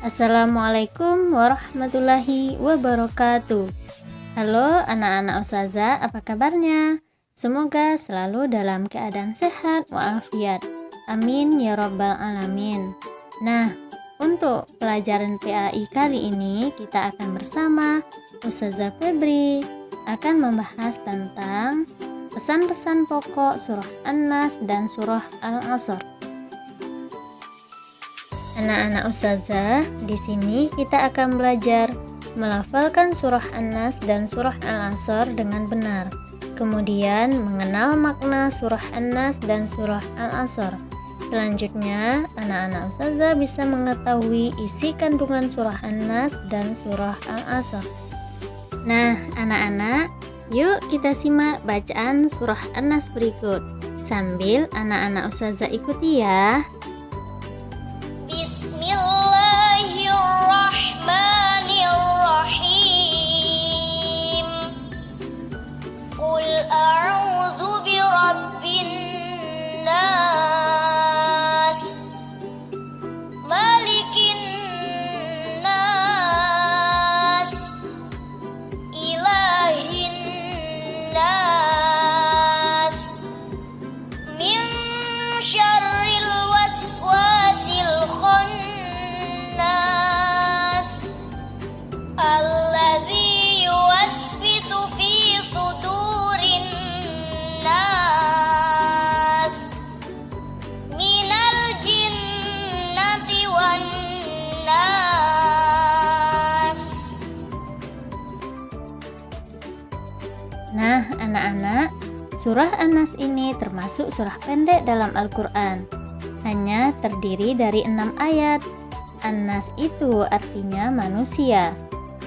Assalamualaikum warahmatullahi wabarakatuh. Halo anak-anak Ustazah, apa kabarnya? Semoga selalu dalam keadaan sehat walafiat. Amin ya rabbal alamin. Nah, untuk pelajaran PAI kali ini kita akan bersama Ustazah Febri akan membahas tentang pesan-pesan pokok surah An-Nas dan surah Al-Asr. Anak-anak Ustazah, di sini kita akan belajar melafalkan surah An-Nas dan surah Al-Asr dengan benar. Kemudian mengenal makna surah An-Nas dan surah Al-Asr. Selanjutnya, anak-anak Ustazah bisa mengetahui isi kandungan surah An-Nas dan surah Al-Asr. Nah, anak-anak, yuk kita simak bacaan surah An-Nas berikut. Sambil anak-anak Ustazah ikuti ya. Bismillahirrahmanirrahim. Qul a'udzu birabbin nas, malikin nas, ilahin nas, min syarril waswasil khannas, alladzi yuwaswisu fi sudurin nas, minal jinnati wan nas. Nah, anak-anak, surah An-Nas ini termasuk surah pendek dalam Al-Quran. Hanya terdiri dari 6 ayat. An-Nas itu artinya manusia.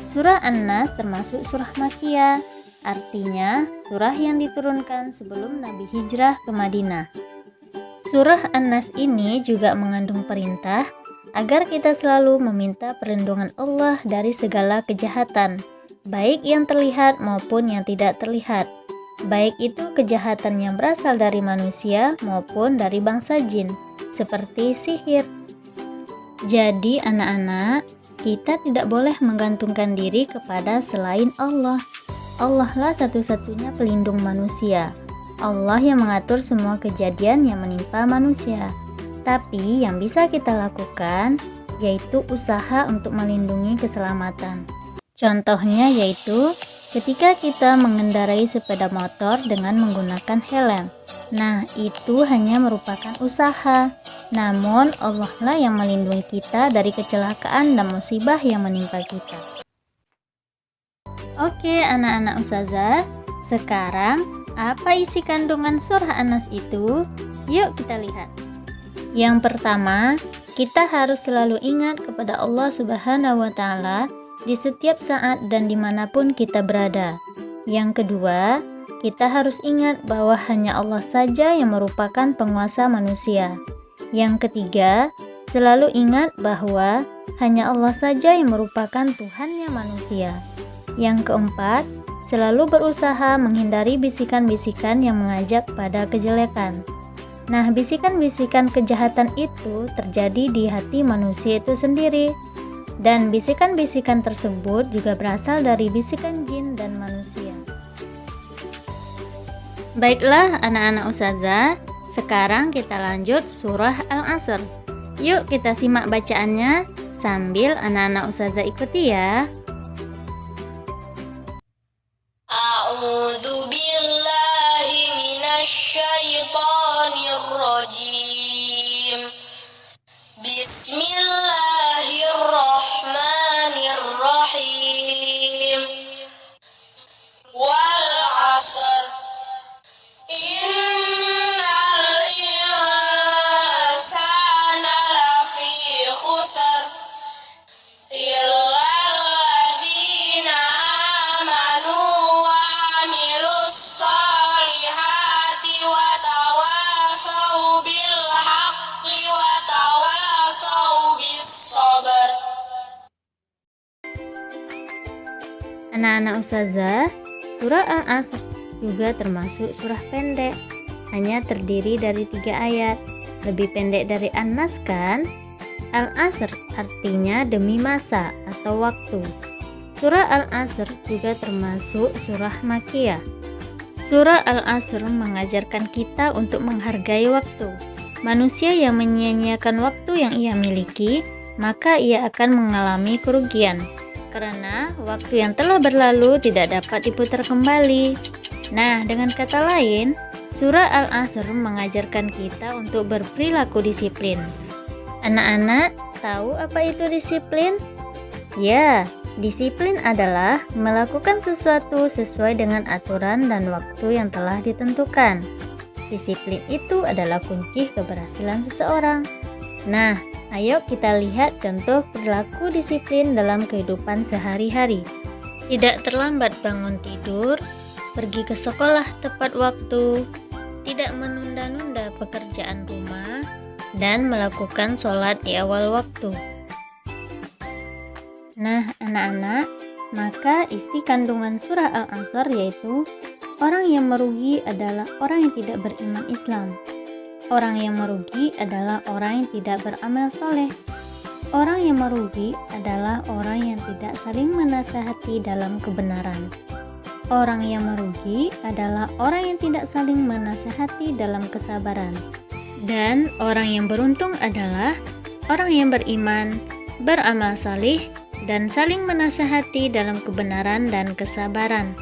Surah An-Nas termasuk surah Makkiyah, artinya surah yang diturunkan sebelum Nabi hijrah ke Madinah. Surah An-Nas ini juga mengandung perintah agar kita selalu meminta perlindungan Allah dari segala kejahatan, baik yang terlihat maupun yang tidak terlihat, baik itu kejahatan yang berasal dari manusia maupun dari bangsa jin, seperti sihir. Jadi anak-anak, kita tidak boleh menggantungkan diri kepada selain Allah. Allah lah satu-satunya pelindung manusia. Allah yang mengatur semua kejadian yang menimpa manusia. Tapi yang bisa kita lakukan yaitu usaha untuk melindungi keselamatan. Contohnya yaitu ketika kita mengendarai sepeda motor dengan menggunakan helm. Nah, itu hanya merupakan usaha. Namun, Allah lah yang melindungi kita dari kecelakaan dan musibah yang menimpa kita. Oke, anak-anak Ustazah, sekarang apa isi kandungan surah An-Nas itu? Yuk kita lihat. Yang pertama, kita harus selalu ingat kepada Allah Subhanahu wa Ta'ala di setiap saat dan dimanapun kita berada. Yang kedua, kita harus ingat bahwa hanya Allah saja yang merupakan penguasa manusia. Yang ketiga, selalu ingat bahwa hanya Allah saja yang merupakan Tuhannya manusia. Yang keempat, selalu berusaha menghindari bisikan-bisikan yang mengajak pada kejelekan. Nah, bisikan-bisikan kejahatan itu terjadi di hati manusia itu sendiri. Dan bisikan-bisikan tersebut juga berasal dari bisikan jin dan manusia. Baiklah anak-anak Ustazah, sekarang kita lanjut surah Al-Asr. Yuk kita simak bacaannya sambil anak-anak Ustazah ikuti ya. A'udzu billahi minasy syaithanir rajim. Bismillahirrahmanirrahim. Wal 'asr. Innal insana lafi khusr. Illal ladzina amanu wa 'amilus shalihati wa tawasaw bil haqqi wa tawasaw bis sabr. Anak-anak Ustazah, surah Al-Asr juga termasuk surah pendek, hanya terdiri dari 3 ayat. Lebih pendek dari An-Nas kan? Al-Asr artinya demi masa atau waktu. Surah Al-Asr juga termasuk surah Makkiyah. Surah Al-Asr mengajarkan kita untuk menghargai waktu. Manusia yang menyia-nyiakan waktu yang ia miliki, maka ia akan mengalami kerugian. Karena waktu yang telah berlalu tidak dapat diputar kembali. Nah, dengan kata lain, surah Al-Asr mengajarkan kita untuk berperilaku disiplin. Anak-anak, tahu apa itu disiplin? Ya, disiplin adalah melakukan sesuatu sesuai dengan aturan dan waktu yang telah ditentukan. Disiplin itu adalah kunci keberhasilan seseorang. Nah, ayo kita lihat contoh perilaku disiplin dalam kehidupan sehari-hari. Tidak terlambat bangun tidur, pergi ke sekolah tepat waktu, tidak menunda-nunda pekerjaan rumah, dan melakukan sholat di awal waktu. Nah, anak-anak, maka isi kandungan surah Al-Asr yaitu orang yang merugi adalah orang yang tidak beriman Islam. Orang yang merugi adalah orang yang tidak beramal soleh. Orang yang merugi adalah orang yang tidak saling menasihati dalam kebenaran. Orang yang merugi adalah orang yang tidak saling menasihati dalam kesabaran. Dan orang yang beruntung adalah orang yang beriman, beramal saleh, dan saling menasihati dalam kebenaran dan kesabaran.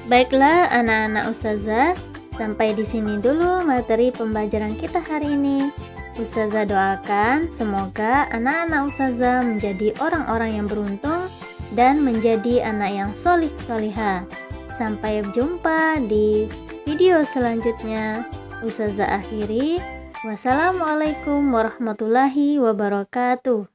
Baiklah anak-anak Ustazah, sampai di sini dulu materi pembelajaran kita hari ini. Ustazah doakan semoga anak-anak Ustazah menjadi orang-orang yang beruntung dan menjadi anak yang solih-solihah. Sampai jumpa di video selanjutnya. Ustazah akhiri. Wassalamualaikum warahmatullahi wabarakatuh.